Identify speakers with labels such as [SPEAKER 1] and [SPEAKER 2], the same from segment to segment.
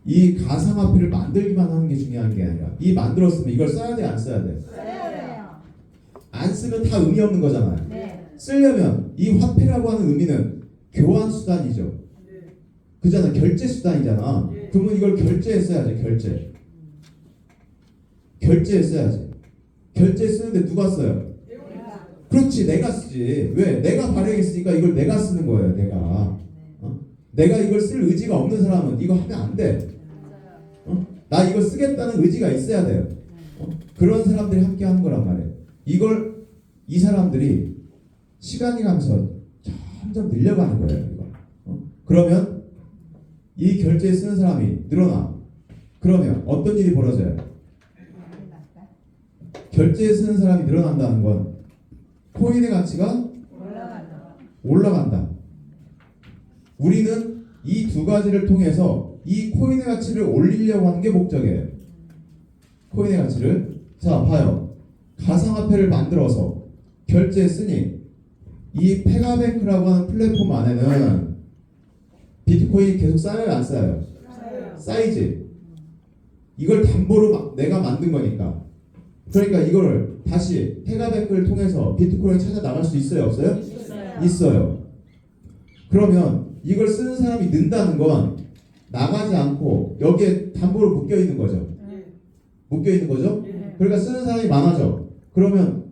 [SPEAKER 1] 이 가상화폐를 만들기만 하는 게 중요한 게 아니라 이 만들었으면 이걸 써야 돼, 안 써야 돼?
[SPEAKER 2] 써야 돼요.
[SPEAKER 1] 안 쓰면 다 의미 없는 거잖아요.
[SPEAKER 2] 네.
[SPEAKER 1] 쓰려면 이 화폐라고 하는 의미는 교환 수단이죠. 그잖아, 결제 수단이잖아. 그러면 이걸 결제에 써야지, 결제. 결제에 써야지. 결제에 쓰는데 누가 써요? 그렇지, 내가 쓰지. 왜? 내가 발행했으니까 이걸 내가 쓰는 거예요, 내가. 내가 이걸 쓸 의지가 없는 사람은 이거 하면 안 돼. 나 이거 쓰겠다는 의지가 있어야 돼요. 그런 사람들이 함께 하는 거란 말이에요. 이걸 이 사람들이 시간이 가면서 점점 늘려가는 거예요. 이거. 그러면 이 결제에 쓰는 사람이 늘어나. 그러면 어떤 일이 벌어져요? 결제에 쓰는 사람이 늘어난다는 건 코인의 가치가 올라간다. 우리는 이 두 가지를 통해서 이 코인의 가치를 올리려고 하는 게 목적이에요. 코인의 가치를. 자, 봐요. 가상화폐를 만들어서 결제에 쓰니 이 페가뱅크라고 하는 플랫폼 안에는 비트코인이 계속 쌓여요, 안 쌓여요? 쌓이지. 이걸 담보로 내가 만든 거니까. 그러니까 이거를 다시 페가뱅크를 통해서 비트코인을 찾아 나갈 수 있어요, 없어요? 있어요. 그러면 이걸 쓰는 사람이 는다는 건 나가지 않고 여기에 담보로 묶여 있는 거죠. 묶여 있는 거죠. 그러니까 쓰는 사람이 많아져. 그러면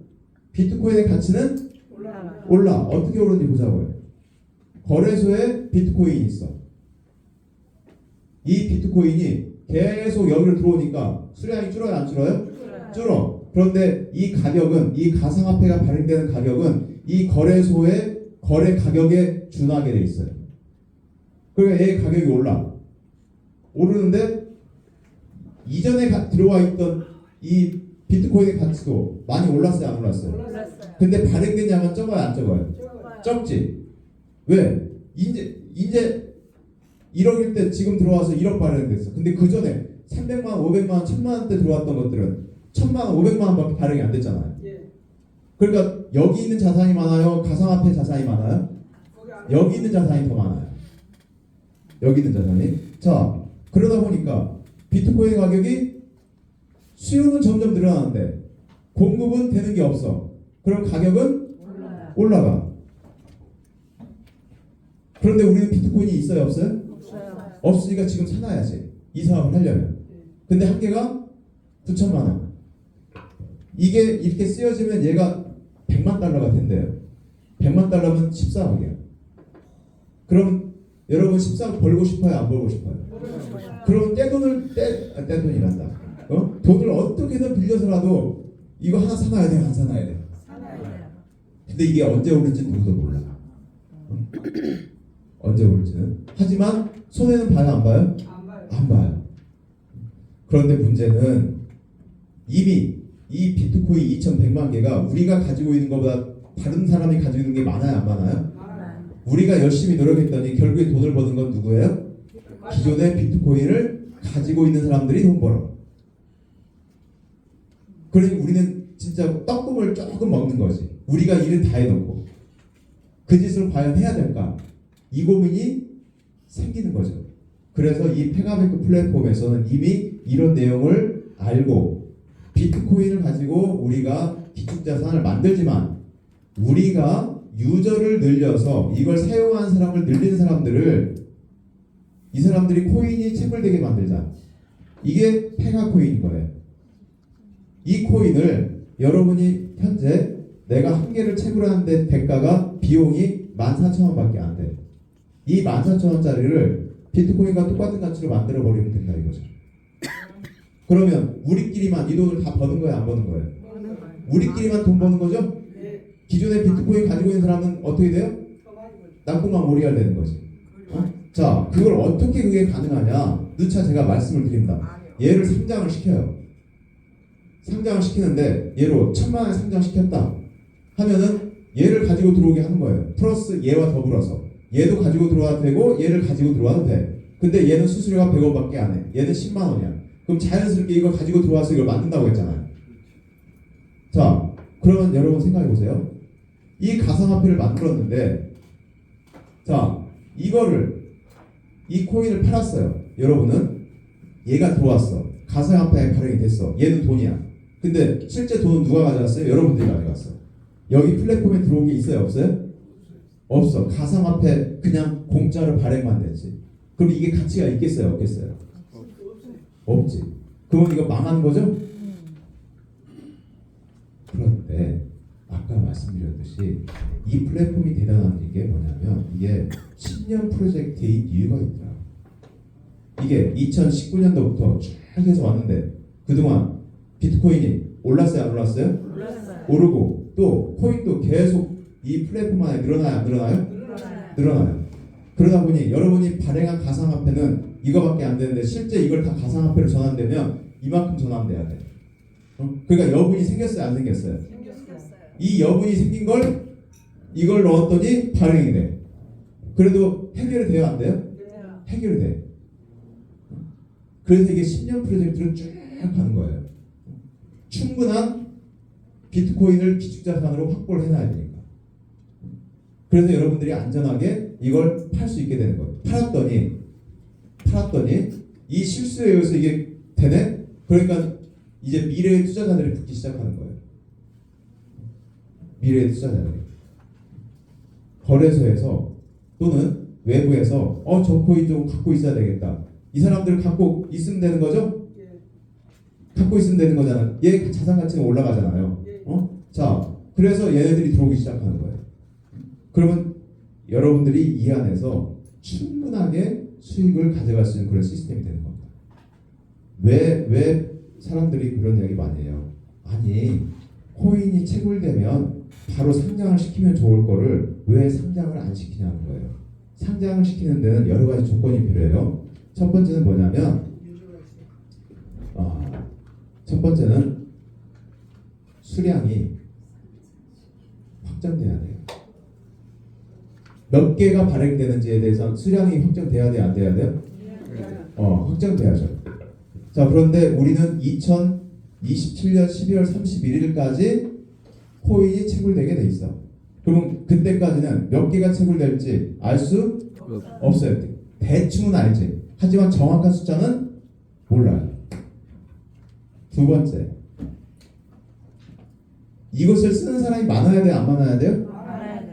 [SPEAKER 1] 비트코인의 가치는 올라. 어떻게 오르는지 보자고요. 거래소에 비트코인이 있어. 이 비트코인이 계속 여기로 들어오니까 수량이 줄어요, 안 줄어요? 줄어. 그런데 이 가격은, 이 가상화폐가 발행되는 가격은 이 거래소의 거래 가격에 준하게 돼 있어요. 그러니까 얘 가격이 올라. 오르는데 이전에 들어와 있던 이 비트코인의 가치도 많이 올랐어요, 안 올랐어요? 근데 발행된 양은 적어요, 안 적어요? 적지. 왜? 이제 1억일 때 지금 들어와서 1억 발행됐어. 근데 그 전에 300만 원, 500만 원, 1000만 원대 들어왔던 것들은 1000만 원, 500만 원밖에 발행이 안 됐잖아요. 그러니까 여기 있는 자산이 많아요? 가상화폐 자산이 많아요? 여기 있는 자산이 더 많아요. 여기 있는 자산이. 자, 그러다 보니까 비트코인 가격이 수요는 점점 늘어나는데 공급은 되는 게 없어. 그럼 가격은 올라가. 그런데 우리는 비트코인이 있어요, 없어요? 없으니까 지금 사놔야지. 이 사업을 하려면. 근데 한 개가 9천만 원. 이게 이렇게 쓰여지면 얘가 100만 달러가 된대요. 100만 달러면 14억이에요. 그럼 여러분 14억 벌고 싶어요, 안 벌고 싶어요? 그럼 떼돈이란다. 돈을 어떻게든 빌려서라도 이거 하나 사놔야 돼, 안 사놔야 돼? 근데 이게 언제 오를지 누구도 몰라. 언제 오를지는. 하지만 손해는 봐요, 안 봐요? 안 봐요. 그런데 문제는 이미 이 비트코인 2100만 개가 우리가 가지고 있는 것보다 다른 사람이 가지고 있는 게 많아요, 안 많아요? 우리가 열심히 노력했더니 결국에 돈을 버는 건 누구예요? 기존의 비트코인을 가지고 있는 사람들이 돈 벌어. 그러니 우리는 진짜 떡국을 조금 먹는 거지. 우리가 일은 다 해놓고 그 짓을 과연 해야 될까? 이 고민이 생기는 거죠. 그래서 이 페가뱅크 플랫폼에서는 이미 이런 내용을 알고 비트코인을 가지고 우리가 기축자산을 만들지만 우리가 유저를 늘려서 이걸 사용하는 사람을 늘리는 사람들을 이 사람들이 코인이 체불되게 만들자. 이게 페가코인인 거예요. 이 코인을 여러분이 현재 내가 한 개를 체불하는데 대가가 비용이 14,000원밖에 안 돼. 이 14,000원짜리를 비트코인과 똑같은 가치로 만들어 버리면 된다 이거죠. 그러면 우리끼리만 이 돈을 다 버는 거예요, 안 버는 거예요? 우리끼리만 돈 버는 거죠? 기존에 비트코인 가지고 있는 사람은 어떻게 돼요? 땅콩만 오리알 되는 거지. 자, 그걸 어떻게 그게 가능하냐? 누차 제가 말씀을 드립니다. 얘를 상장을 시켜요. 상장을 시키는데 얘로 1000만 원에 상장시켰다 하면은 얘를 가지고 들어오게 하는 거예요. 플러스 얘와 더불어서 얘도 가지고 들어와도 되고 얘를 가지고 들어와도 돼. 근데 얘는 수수료가 100원밖에 안 해. 얘는 10만 원이야. 그럼 자연스럽게 이걸 가지고 들어와서 이걸 만든다고 했잖아요. 자, 그러면 여러분 생각해 보세요. 이 가상화폐를 만들었는데, 자, 이거를 이 코인을 팔았어요. 여러분은 얘가 들어왔어. 가상화폐에 발행이 됐어. 얘는 돈이야. 근데 실제 돈은 누가 가져갔어요? 여러분들이 가져갔어. 여기 플랫폼에 들어온 게 있어요? 없어요? 없어. 가상화폐 그냥 공짜로 발행만 됐지. 그럼 이게 가치가 있겠어요? 없겠어요? 없지. 그럼 이거 망한 거죠? 그런데 아까 말씀드렸듯이 이 플랫폼이 대단한 게 뭐냐면 이게 10년 프로젝트의 이유가 있더라. 이게 2019년도부터 쭉 해서 왔는데 그동안 비트코인이 올랐어요? 안 올랐어요?
[SPEAKER 2] 올랐어요.
[SPEAKER 1] 오르고 또 코인도 계속 이 플랫폼 안에 늘어나요? 안 늘어나요? 늘어나요. 그러다 보니 여러분이 발행한 가상화폐는 이거밖에 안 되는데 실제 이걸 다 가상화폐로 전환되면 이만큼 전환돼야 돼. 그러니까 여분이 생겼어요? 안 생겼어요?
[SPEAKER 2] 생겼어요.
[SPEAKER 1] 이 여분이 생긴 걸 이걸 넣었더니 발행이 돼. 그래도 해결이 돼요? 안 돼요? 해결이 돼. 그래서 이게 10년 프로젝트를 쭉 가는 거예요. 충분한 비트코인을 기축자산으로 확보를 해놔야 되니까. 그래서 여러분들이 안전하게 이걸 팔 수 있게 되는 거예요. 팔았더니 이 실수에 의해서 이게 되네? 그러니까 이제 미래의 투자자들이 붙기 시작하는 거예요. 미래의 투자자들이. 거래소에서 또는 외부에서 저 코인 좀 갖고 있어야 되겠다. 이 사람들 갖고 있으면 되는 거죠? 갖고 있으면 되는 거잖아. 얘 자산 가치가 올라가잖아요. 자, 그래서 얘네들이 들어오기 시작하는 거예요. 그러면 여러분들이 이 안에서 충분하게 수익을 가져갈 수 있는 그런 시스템이 되는 겁니다. 왜 사람들이 그런 이야기 많이 해요? 아니, 코인이 채굴되면 바로 상장을 시키면 좋을 거를 왜 상장을 안 시키냐는 거예요. 상장을 시키는 데는 여러 가지 조건이 필요해요. 첫 번째는 뭐냐면 첫 번째는 수량이 확정돼야 돼요. 몇 개가 발행되는지에 대해서 수량이 확정돼야 돼요? 안 돼야 돼요? 확정돼야죠. 자, 그런데 우리는 2027년 12월 31일까지 코인이 채굴되게 돼 있어. 그럼 그때까지는 몇 개가 채굴될지 알 수 없어요. 대충은 알지. 하지만 정확한 숫자는 몰라요. 두 번째, 이것을 쓰는 사람이 많아야 돼요? 안 많아야 돼요?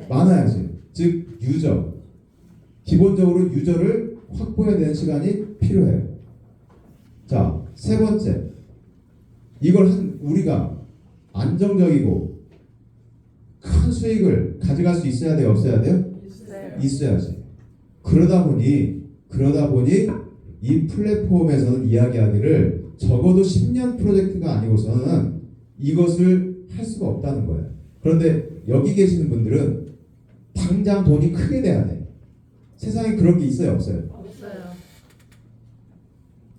[SPEAKER 1] 많아야지. 즉 유저. 기본적으로 유저를 확보해야 되는 시간이 필요해요. 자, 세 번째, 이걸 우리가 안정적이고 큰 수익을 가져갈 수 있어야 돼요? 없어야 돼요? 있어야지. 그러다 보니 이 플랫폼에서는 이야기하기를 적어도 10년 프로젝트가 아니고서는 이것을 할 수가 없다는 거예요. 그런데 여기 계시는 분들은 당장 돈이 크게 돼야 돼. 세상에 그런 게 있어요? 없어요?